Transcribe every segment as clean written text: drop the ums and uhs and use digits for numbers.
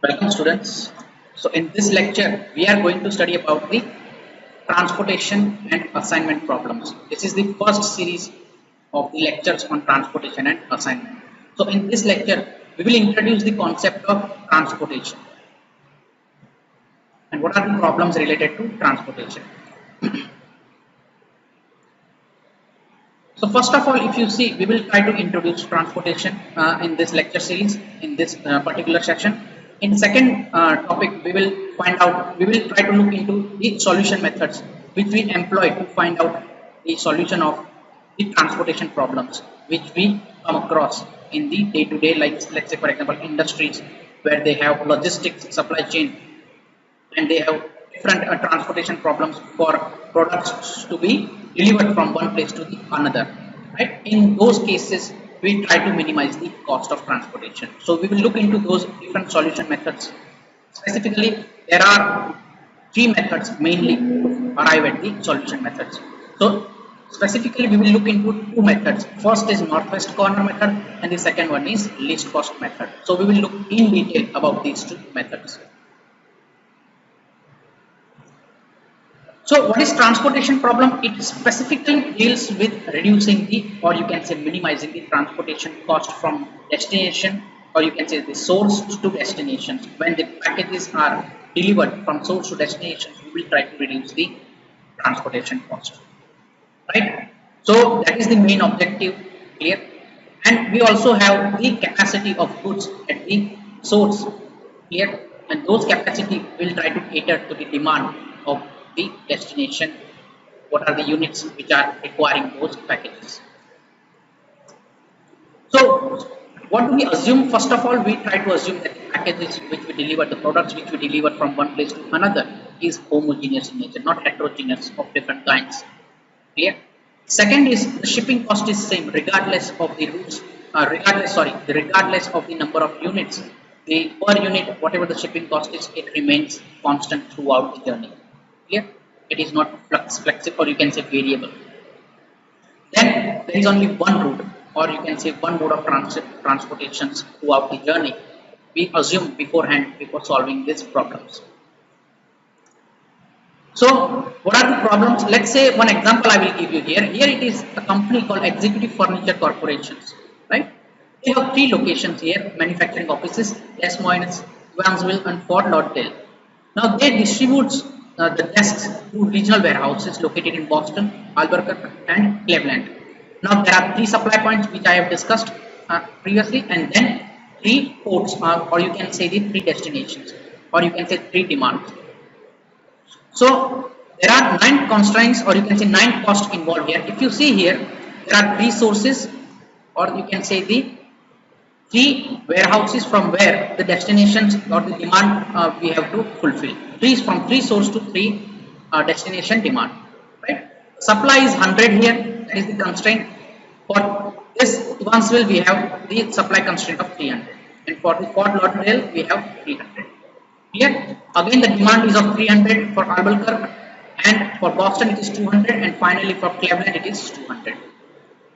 Welcome students. So in this lecture we are going to study about the transportation and assignment problems. This is the first series of the lectures on transportation and assignment. So in this lecture we will introduce the concept of transportation and what are the problems related to transportation. So first of all, if you see, we will try to introduce transportation in this lecture series, in this particular section. In second topic, we will try to look into the solution methods which we employ to find out the solution of the transportation problems which we come across in the day-to-day, like let's say for example, industries where they have logistics, supply chain, and they have different transportation problems for products to be delivered from one place to the another, right? In those cases we try to minimize the cost of transportation, so we will look into those different solution methods. Specifically, there are three methods mainly to arrive at the solution methods. So specifically we will look into two methods. First is northwest corner method and the second one is least cost method. So we will look in detail about these two methods. So what is transportation problem? It specifically deals with reducing the, or you can say minimizing the transportation cost from destination, or you can say the source to destinations. When the packages are delivered from source to destination, we will try to reduce the transportation cost, right? So that is the main objective here. And we also have the capacity of goods at the source here, and those capacity will try to cater to the demand of the destination. What are the units which are requiring those packages? So what do we assume? First of all, we try to assume that the packages which we deliver, the products which we deliver from one place to another is homogeneous in nature, not heterogeneous of different kinds. Clear? Second is the shipping cost is same regardless of the routes, regardless of the number of units. The per unit, whatever the shipping cost is, it remains constant throughout the journey. Clear? It is not flexible, or you can say variable. Then there is only one route, or you can say one mode of transportations throughout the journey. We assume beforehand before solving these problems. So what are the problems? Let's say one example I will give you here. Here it is a company called Executive Furniture Corporations, right? They have three locations here: manufacturing offices, Des Moines, Evansville, and Fort Lauderdale. Now they distribute the desks to regional warehouses located in Boston, Albuquerque, and Cleveland. Now there are three supply points which I have discussed previously, and then three ports, or you can say the three destinations, or you can say three demands. So there are 9 constraints, or you can say 9 costs involved here. If you see here, there are 3 sources, or you can say the 3 warehouses from where the destinations or the demand we have to fulfill. From 3 source to 3 destination demand. Right? Supply is 100 here. That is the constraint. For this Evansville, we have the supply constraint of 300, and for the Fort Lauderdale, we have 300. Here again the demand is of 300 for Albuquerque, and for Boston it is 200, and finally for Cleveland it is 200.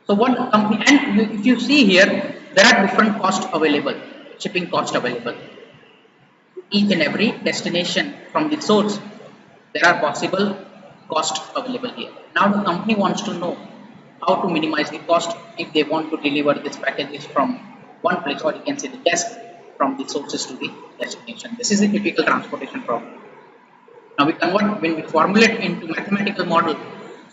So what company, and if you see here, there are different costs available, shipping cost available. Each and every destination from the source, there are possible costs available here. Now the company wants to know how to minimize the cost if they want to deliver this packages from one place, or you can say the desk from the sources to the destination. This is a typical transportation problem. Now we convert, when we formulate into mathematical model.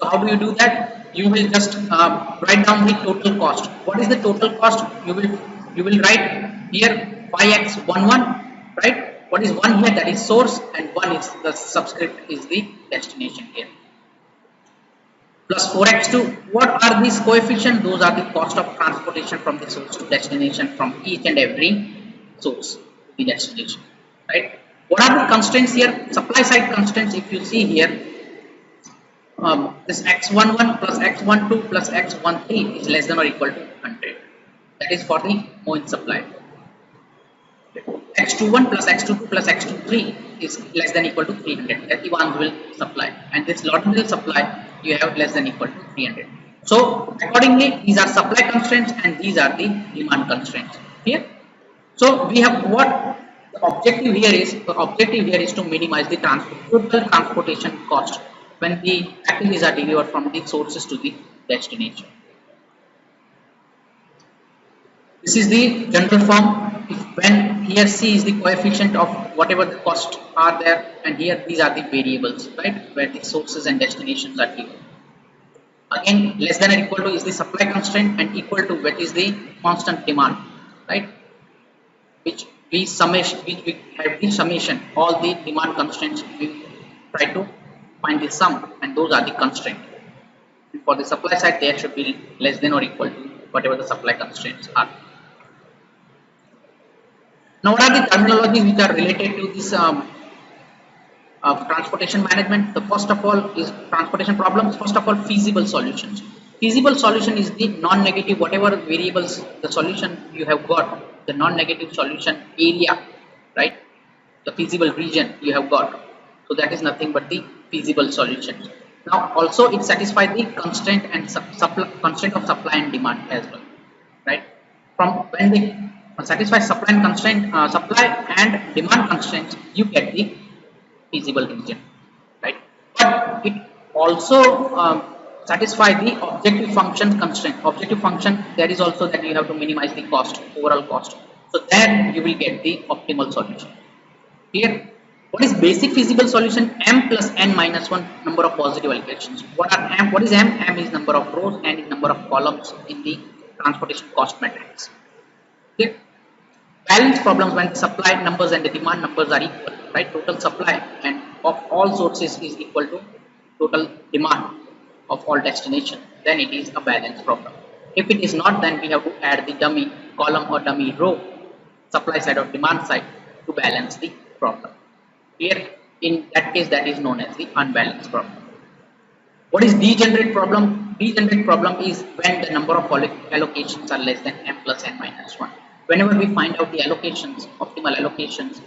So how do you do that? You will just write down the total cost. What is the total cost? You will write here 5x11, right? What is 1 here? That is source, and 1 is the subscript is the destination here. Plus 4x2. What are these coefficients? Those are the cost of transportation from the source to destination from each and every source to the destination, right? What are the constraints here? Supply side constraints. If you see here, this x11 plus x12 plus x13 is less than or equal to 100. That is for the Moen supply. x21 plus x22 plus x23 is less than equal to 300. That Evansville supply, and this Lauderdale supply you have less than equal to 300. So accordingly, these are supply constraints and these are the demand constraints here. So we have what The objective here is to minimize the total transportation cost when the packages are delivered from the sources to the destination. This is the general form. If when here C is the coefficient of whatever the costs are there, and here these are the variables, right, where the sources and destinations are given. Again, less than or equal to is the supply constraint, and equal to what is the constant demand, right? Which we have the summation, all the demand constraints, we try to find the sum, and those are the constraint. And for the supply side, there should be less than or equal to whatever the supply constraints are. Now, what are the terminologies which are related to this transportation management? The first of all is transportation problems. First of all, feasible solutions. Feasible solution is the non-negative, whatever variables the solution you have got, the non-negative solution area, right? The feasible region you have got. So that is nothing but the feasible solution. Now also it satisfies the constraint and constraint of supply and demand as well, right? From when they satisfy supply and constraint, supply and demand constraints, you get the feasible region, right? But it also satisfy the objective function constraint. Objective function, there is also that you have to minimize the cost, overall cost. So then you will get the optimal solution. Here, what is basic feasible solution? M plus n minus 1 number of positive allocations. What are M? What is M? M is number of rows, n is number of columns in the transportation cost matrix. Okay. Balance problems when the supply numbers and the demand numbers are equal, right? Total supply and of all sources is equal to total demand of all destination. Then it is a balance problem. If it is not, then we have to add the dummy column or dummy row, supply side or demand side, to balance the problem. Here, in that case, that is known as the unbalanced problem. What is degenerate problem? Degenerate problem is when the number of allocations are less than m plus n minus 1. Whenever we find out the allocations, optimal allocations,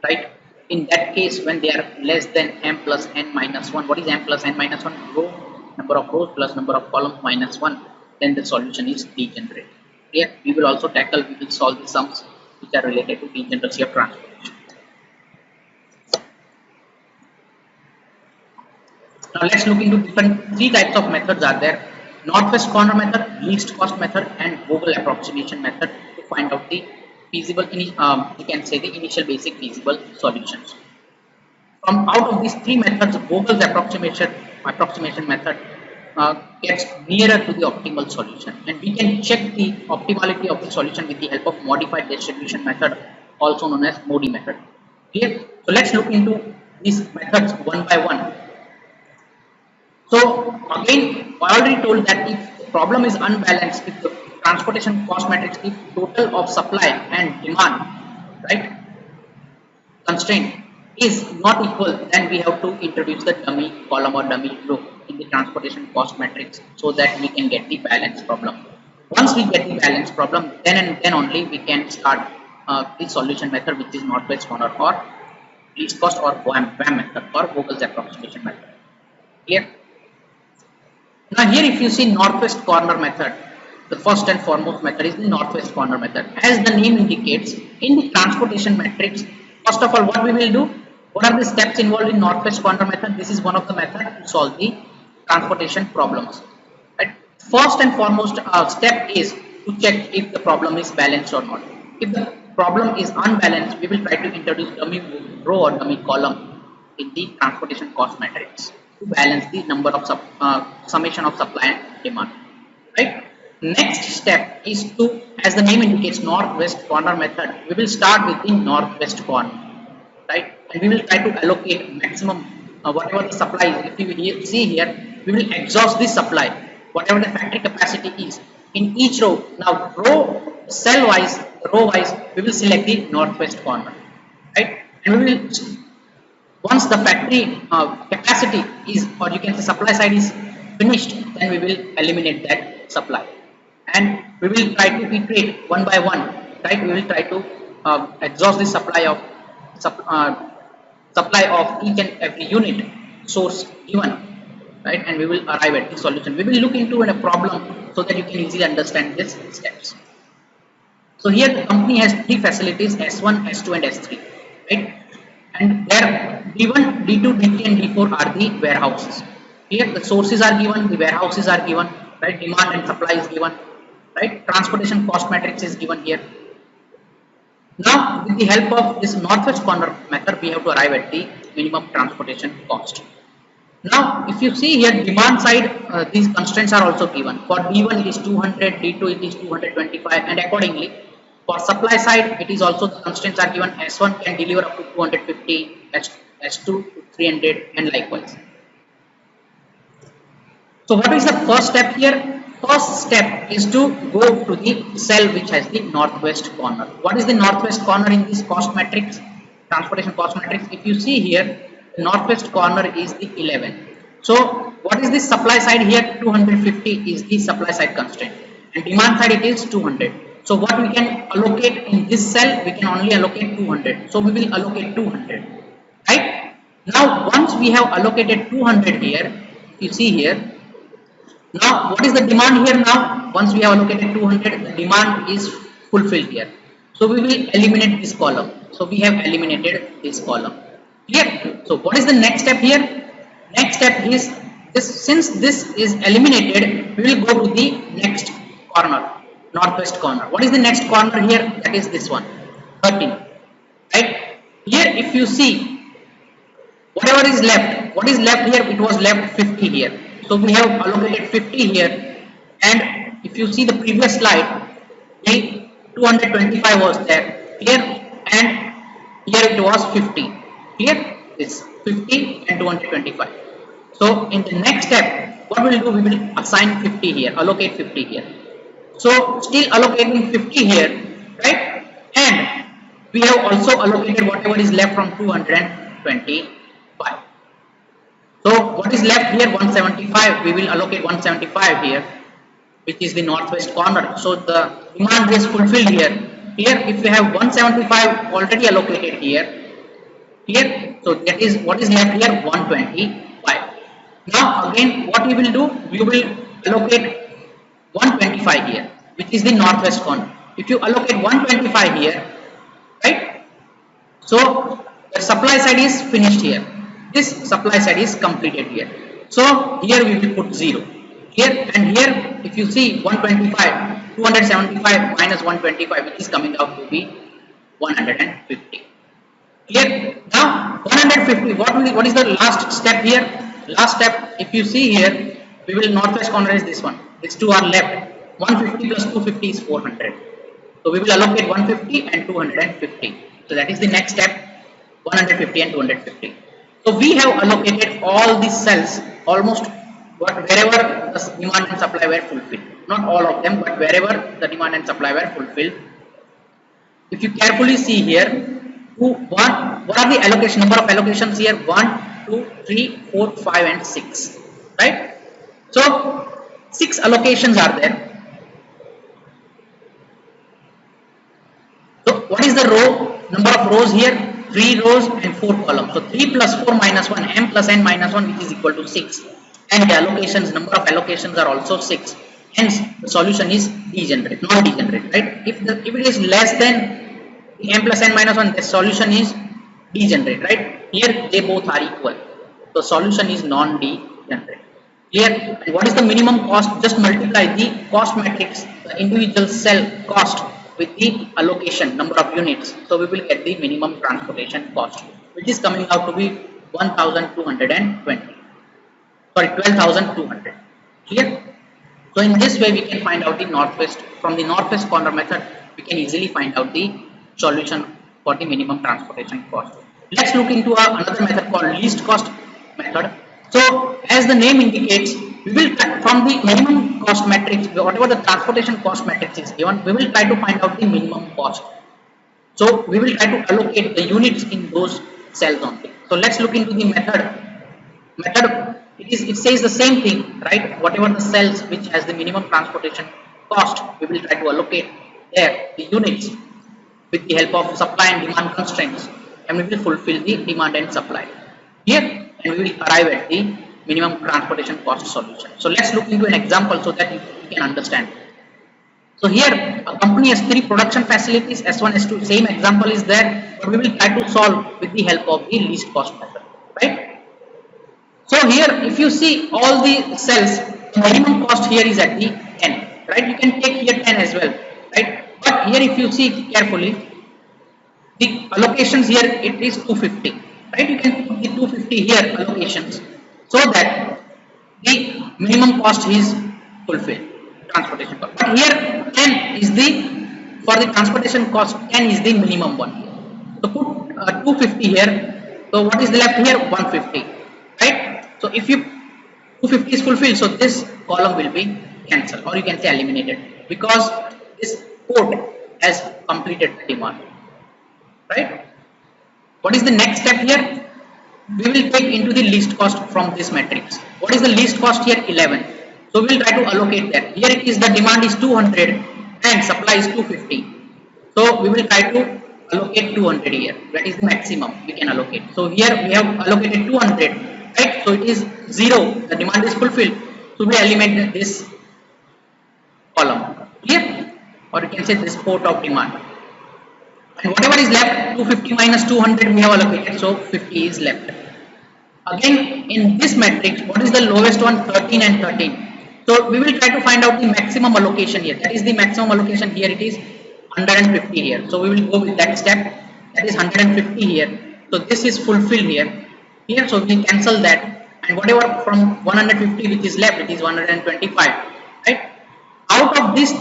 right? In that case, when they are less than m plus n minus 1, what is m plus n minus 1? Row, number of rows plus number of columns minus 1, then the solution is degenerate. Here, we will also we will solve the sums which are related to degeneracy of transportation. Now let's look into three types of methods are there: northwest corner method, least cost method, and Vogel approximation method to find out the feasible, you can say the initial basic feasible solutions. From out of these three methods, Vogel's approximation method gets nearer to the optimal solution, and we can check the optimality of the solution with the help of modified distribution method, also known as MODI method. Here, so let's look into these methods one by one. So again, I already told that if the problem is unbalanced, if the transportation cost matrix, if total of supply and demand, right, constraint is not equal, then we have to introduce the dummy column or dummy row in the transportation cost matrix so that we can get the balance problem. Once we get the balance problem, then and then only we can start the solution method, which is northwest corner or least cost or VAM method or Vogel's approximation method. Clear? Now here, if you see northwest corner method, the first and foremost method is the northwest corner method. As the name indicates, in the transportation matrix, first of all, what we will do, what are the steps involved in northwest corner method? This is one of the methods to solve the transportation problems. Right? First and foremost step is to check if the problem is balanced or not. If the problem is unbalanced, we will try to introduce dummy row or dummy column in the transportation cost matrix to balance the number of summation of supply and demand. Right? Next step is to, as the name indicates, northwest corner method. We will start with the northwest corner, right? And we will try to allocate maximum whatever the supply is. If you see here, we will exhaust the supply, whatever the factory capacity is in each row. Now, cell wise, row wise, we will select the northwest corner, right? And we will, once the factory capacity is, or you can say supply side is finished, then we will eliminate that supply, and we will try to iterate one by one, right? We will try to exhaust the supply of each and every unit source given, right? And we will arrive at the solution. We will look into a problem so that you can easily understand these steps. So here the company has three facilities, S1, S2 and S3, right? And there D1, D2, D3 and D4 are the warehouses. Here the sources are given, the warehouses are given, right? Demand and supply is given, right? Transportation cost matrix is given here. Now with the help of this northwest corner method, we have to arrive at the minimum transportation cost. Now if you see here demand side, these constraints are also given. For D1 it is 200, D2 it is 225 and accordingly for supply side it is also the constraints are given. S1 can deliver up to 250, S2 to 300 and likewise. So what is the first step here? First step is to go to the cell which has the northwest corner. What is the northwest corner in this cost matrix? Transportation cost matrix. If you see here, the northwest corner is the 11. So what is the supply side here? 250 is the supply side constraint and demand side it is 200. So what we can allocate in this cell? We can only allocate 200. So we will allocate 200, right? Now once we have allocated 200 here, if you see here, now what is the demand here now? Once we have allocated 200, the demand is fulfilled here. So we will eliminate this column. So we have eliminated this column. Clear? So what is the next step here? Next step is this, since this is eliminated, we will go to the next corner, northwest corner. What is the next corner here? That is this one, 13. Right? Here if you see, whatever is left, what is left here? It was left 50 here. So we have allocated 50 here, and if you see the previous slide, the 225 was there here, and here it was 50. Here this 50 and 225. So in the next step, what we will do? We will assign 50 here, allocate 50 here. So still allocating 50 here, right? And we have also allocated whatever is left from 225. So what is left here? 175. We will allocate 175 here, which is the northwest corner. So the demand is fulfilled here. Here if we have 175 already allocated here, so that is what is left here, 125. Now again what we will do? We will allocate 125 here, which is the northwest corner. If you allocate 125 here, right? So the supply side is finished here. This supply side is completed here. So here we will put 0 here, and here if you see 125, 275 minus 125, which is coming out to be 150. Here now 150. What is the last step here? Last step, if you see here, we will northwest corner is this one. These two are left. 150 plus 250 is 400. So we will allocate 150 and 250. So that is the next step, 150 and 250. So we have allocated all these cells almost wherever the demand and supply were fulfilled. Not all of them, but wherever the demand and supply were fulfilled. If you carefully see here, what are the allocation number of allocations here? 1, 2, 3, 4, 5 and 6. Right? So 6 allocations are there. So what is the row number of rows here? 3 rows and 4 columns. So 3 plus 4 minus 1, m plus n minus 1, which is equal to 6. And the allocations, number of allocations are also 6. Hence the solution is degenerate, non-degenerate, right? If it is less than the m plus n minus 1, the solution is degenerate, right? Here they both are equal. So solution is non-degenerate. Clear? And what is the minimum cost? Just multiply the cost matrix, the individual cell cost, with the allocation number of units. So we will get the minimum transportation cost, which is coming out to be 1220. Sorry, 12,200. Clear? So in this way we can find out the northwest, from the northwest corner method we can easily find out the solution for the minimum transportation cost. Let's look into another method called least cost method. So as the name indicates, we will from the minimum cost matrix, whatever the transportation cost matrix is given, we will try to find out the minimum cost. So we will try to allocate the units in those cells only. So let's look into the method. It says the same thing, right? Whatever the cells which has the minimum transportation cost, we will try to allocate there the units with the help of supply and demand constraints, and we will fulfill the demand and supply here, and we will arrive at the minimum transportation cost solution. So let's look into an example so that you can understand. So here a company has three production facilities, S1, S2, same example is there, but we will try to solve with the help of the least cost method, right? So here if you see all the cells, the minimum cost here is at the 10, right? You can take here 10 as well, right? But here if you see carefully, the allocations here it is 250, right? You can put the 250 here allocations so that the minimum cost is fulfilled, transportation cost. But here 10 is the, for the transportation cost 10 is the minimum one. So put 250 here. So what is left here? 150, right? So if you 250 is fulfilled, so this column will be cancelled, or you can say eliminated, because this port has completed the demand, right? What is the next step here? We will take into the least cost from this matrix. What is the least cost here? 11. So we will try to allocate that. Here it is, the demand is 200 and supply is 250. So we will try to allocate 200 here. That is the maximum we can allocate. So here we have allocated 200, right? So it is 0. The demand is fulfilled. So we eliminate this column here, or you can say this port of demand. And whatever is left, 250 minus 200 we have allocated, so 50 is left. Again, in this matrix, what is the lowest one? 13 and 13. So we will try to find out the maximum allocation here. That is the maximum allocation here. It is 150 here. So we will go with that step. That is 150 here. So this is fulfilled here. Here, so we cancel that. And whatever from 150 which is left, it is 125. Right? Out of these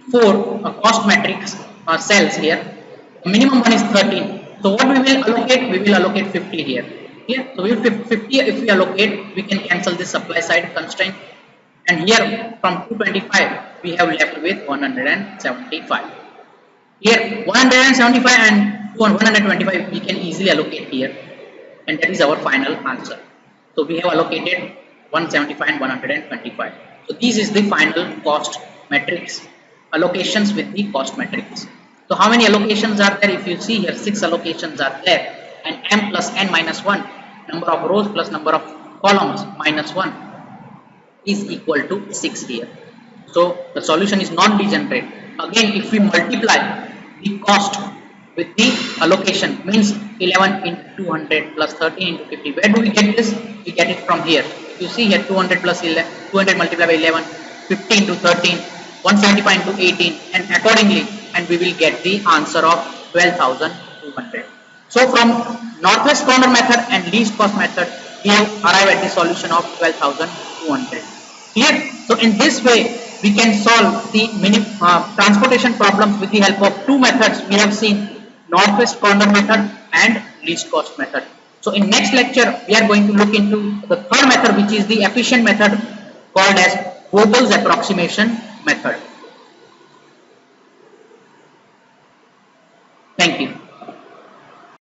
four cost matrix cells here, minimum one is 13. So what we will allocate? We will allocate 50 here. Here, so we will 50 if we allocate, we can cancel this supply side constraint. And here from 225 we have left with 175. Here 175 and 125 we can easily allocate here, and that is our final answer. So we have allocated 175 and 125. So this is the final cost matrix allocations with the cost matrix. So how many allocations are there? If you see here, 6 allocations are there, and m plus n minus 1, number of rows plus number of columns minus 1 is equal to 6 here. So the solution is non-degenerate. Again, if we multiply the cost with the allocation, means 11 into 200 plus 13 into 50. Where do we get this? We get it from here. You see here, 200 plus 11, 200 multiplied by 11, 15 into 13, 175 into 18, and accordingly, and we will get the answer of 12,200. So from northwest corner method and least cost method, we have arrived at the solution of 12,200. Clear? So in this way, we can solve the transportation problems with the help of two methods. We have seen northwest corner method and least cost method. So in next lecture, we are going to look into the third method, which is the efficient method called as Vogel's approximation method.